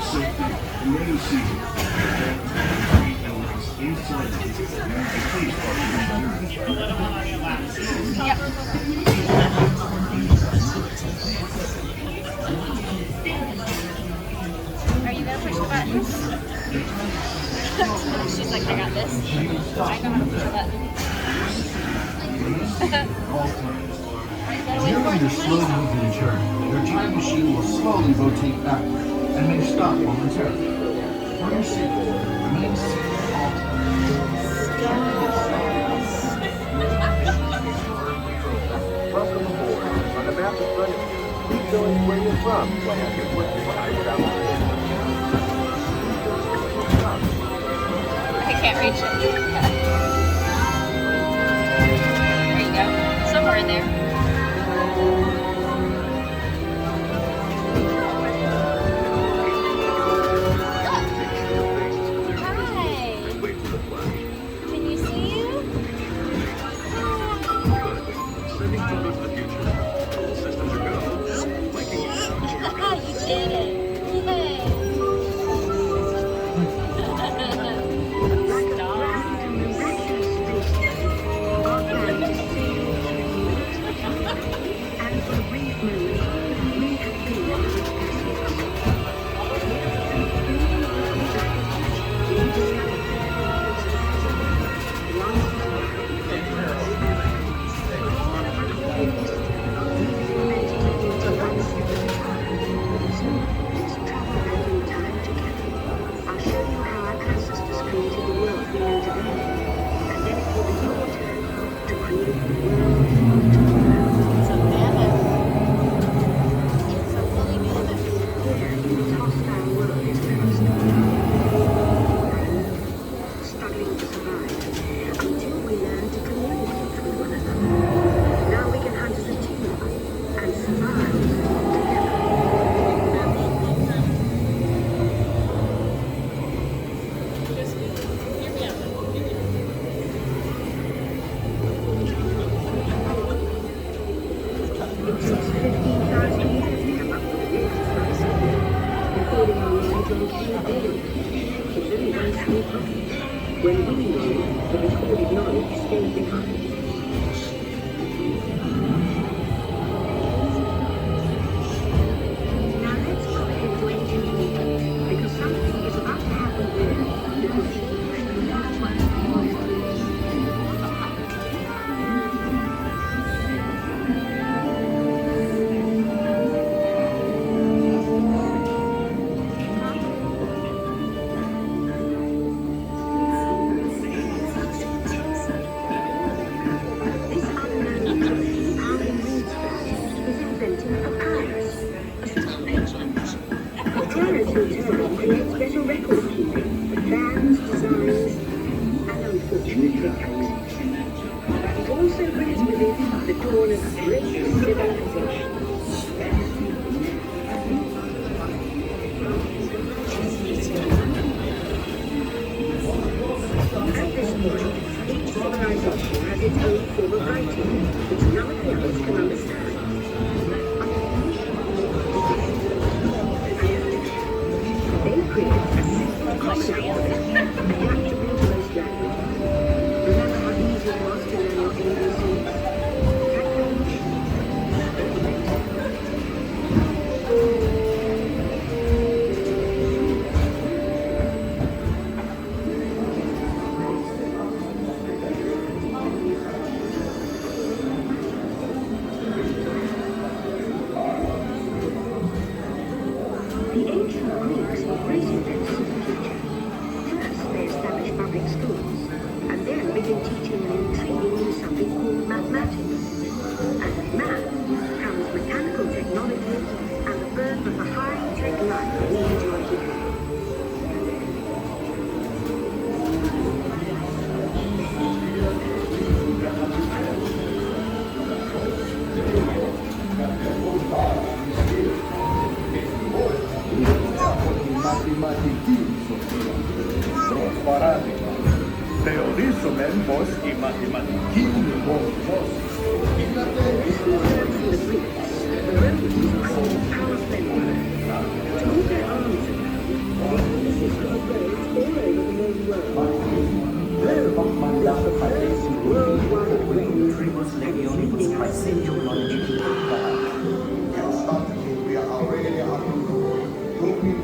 safety and rainy season. Elements inside the please park Yep. Are you gonna push the buttons? She's like, I got this. I know how to push the button. During your slow-moving journey, your time machine will slowly rotate backward and may stop momentarily. For your safety, remain seated at all times. Welcome aboard. On the map in front of you, please show us where you're from. When have you put your time travel? I can't reach it. There you go. Somewhere in there.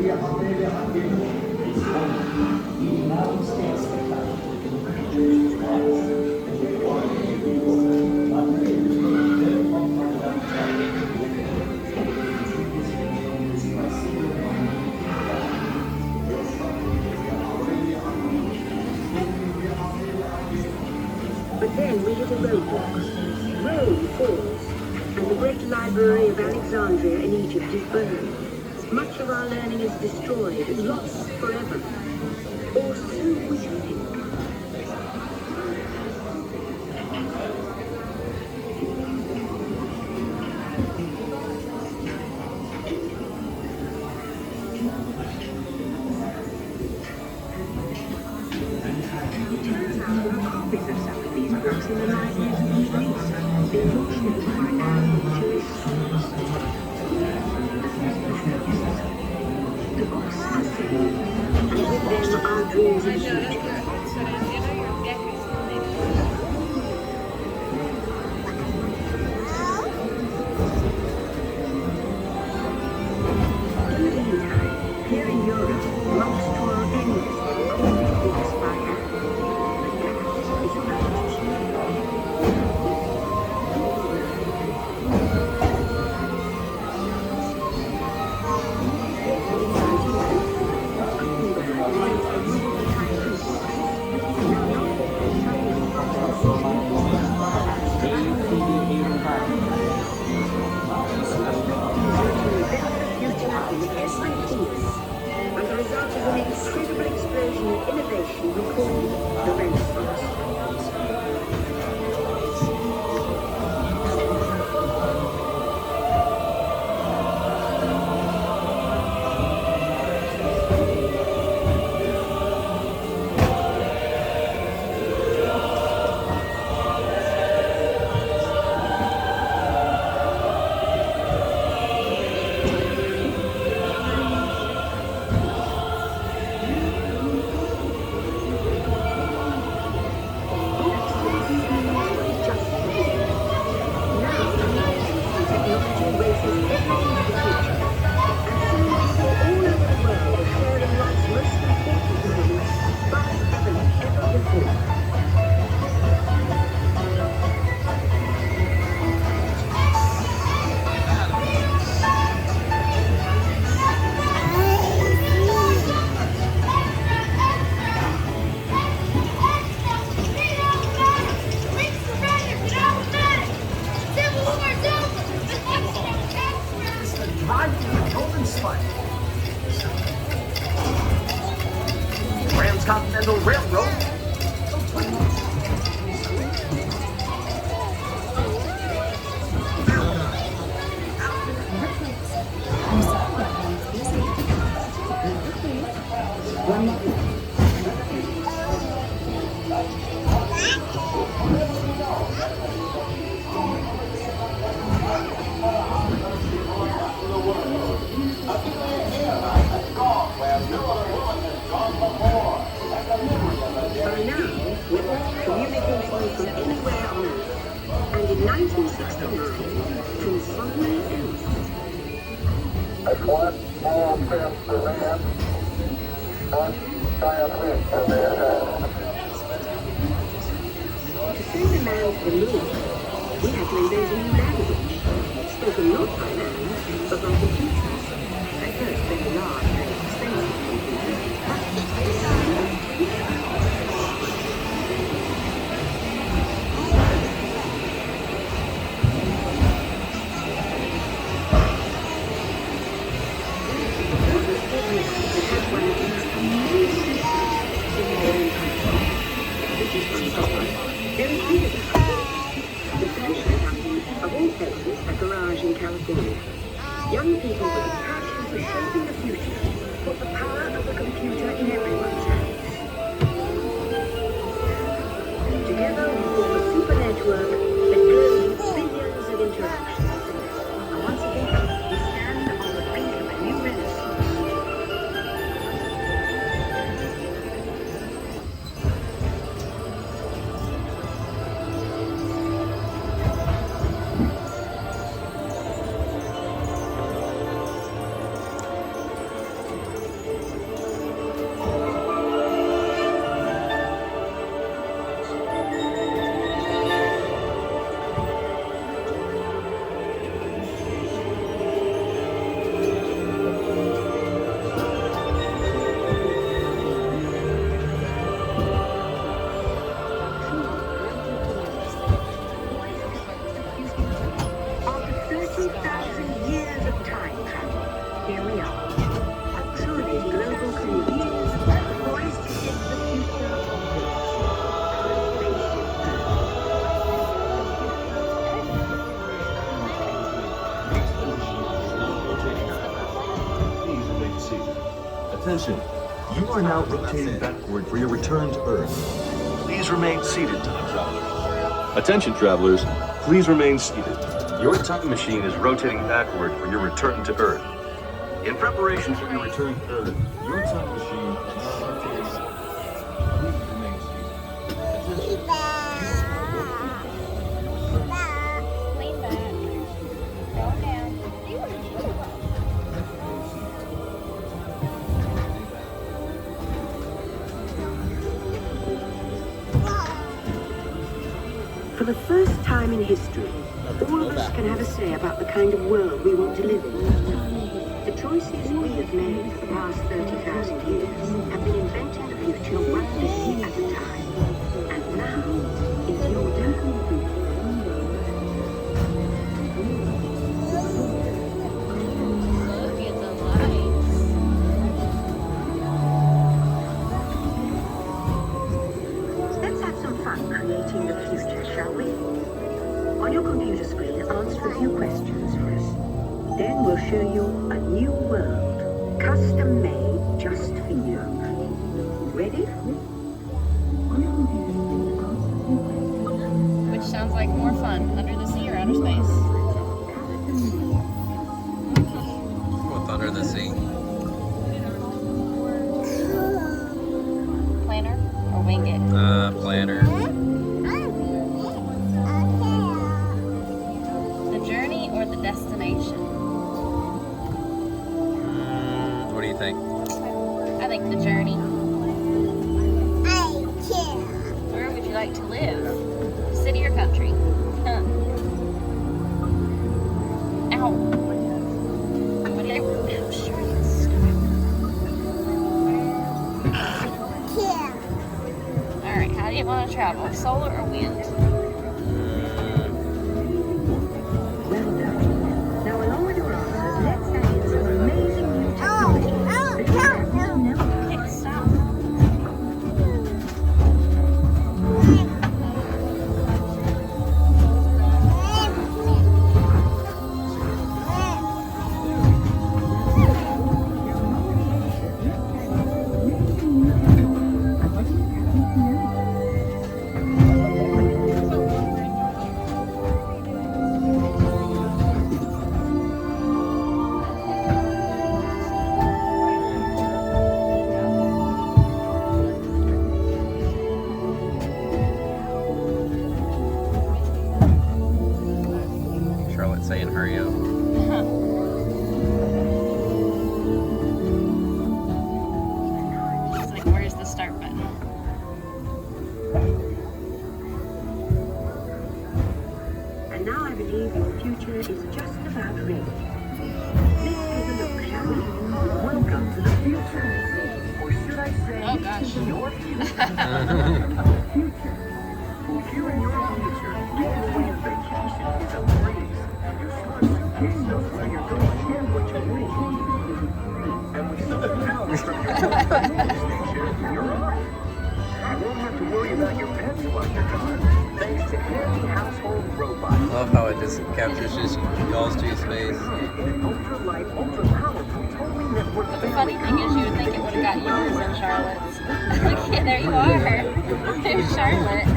But then we hit a roadblock. Rome falls, and the great library of Alexandria in Egypt is burned. Much of our learning is destroyed, lost forever. Or so we think. Copies of some of these books in the libraries of East Greece, being auctioned by Arab tourists. The books are saved, and with them our dreams and future. In the meantime, here in Europe, monks toil endlessly, copying books by hand. And the result is an incredible explosion of innovation we call the Renaissance. Transcontinental Railroad. By now, we're all communicating from anywhere on Earth. And in 1969, from somewhere else. That's one small step for man, one giant leap for mankind. To send a man to the moon, we had to invent a new language, spoken not by man, but by computers. At first very large and expensive computers, very few of them. The first happened, of all places, a garage in California. Young people Attention, you are now rotating backward for your return to Earth. Please remain seated, time travelers. Attention, travelers, please remain seated. Your time machine is rotating backward for your return to Earth. In preparation for your return to Earth, your time machine is now rotating backward. Please remain seated. Attention. Lean back. Go down. For the first time in history, all of us can have a say about the kind of world we want to live in. The choices we have made for the past 30,000 years have been inventing the future one day at a time. And now is your turn. Look at the lights. Let's have some fun creating the future, shall we? On your computer screen, answer a few questions for us. Then we'll show you a new world, custom made just for you. Ready? Which sounds like more fun, under the sea or outer space? What's under the sea? Planner or wing it? Planner. The journey or the destination? What do you think? I think the journey. Where would you like to live? City or country? Ow. What do you? Ow, Charlotte. All right. How do you want to travel? Solar or wind? Well done. Now, along with your answers, let's add in some amazing new technology. Okay, stop. Charlotte saying hurry up. It's like, where's the start button? And now I believe your future is just about ready. Let's take a look, shall we? Welcome to the future. Or should I say, Oh gosh. your future. Future. Here in your future, getting away on vacation is a breeze. Your smart suitcase knows where you're going and what you need. And with solar power from your station, you're off. You won't have to worry about your pets while you're gone, thanks to handy household robots. I love how it just captures just y'all's two space. Ultra-light, ultra-powerful, totally networked The funny thing is, you would think it would have got yours and Charlotte's. Look, there you are. There's Charlotte.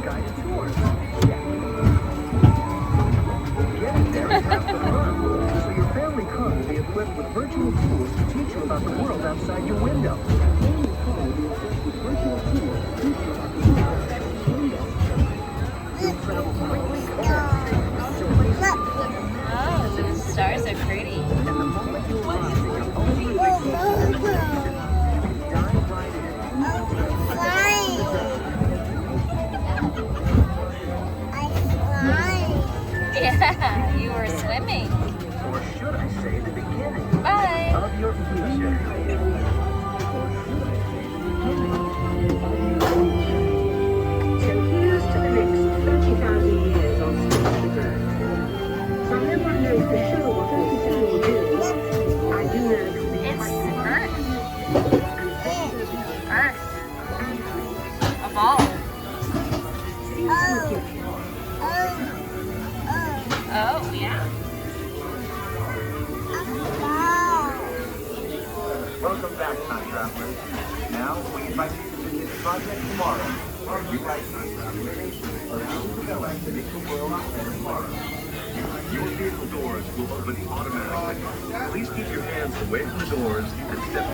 guided tours. Get there and have some fun. So your family car will be equipped with virtual tools to teach you about the world outside your window. Family car will be equipped with virtual tools to teach you about the world outside your window. You'll travel quickly Oh, the stars are pretty. and the moment you arrive at your ultimate vacation destination, dive right in. Yeah, you were swimming. Or should I say the beginning Bye. of your future? So here's to the next 30,000 years on Spaceship Earth. So no one knows for sure what the future will do. I do know it'll be It's quite Earth. Earth. A ball. Oh, yeah. Welcome back, time travelers. Now, we invite you to visit the project tomorrow. Are you right, time travelers? Or how will go to make the world better tomorrow? Your vehicle doors will open automatically. Please keep your hands away from the doors and step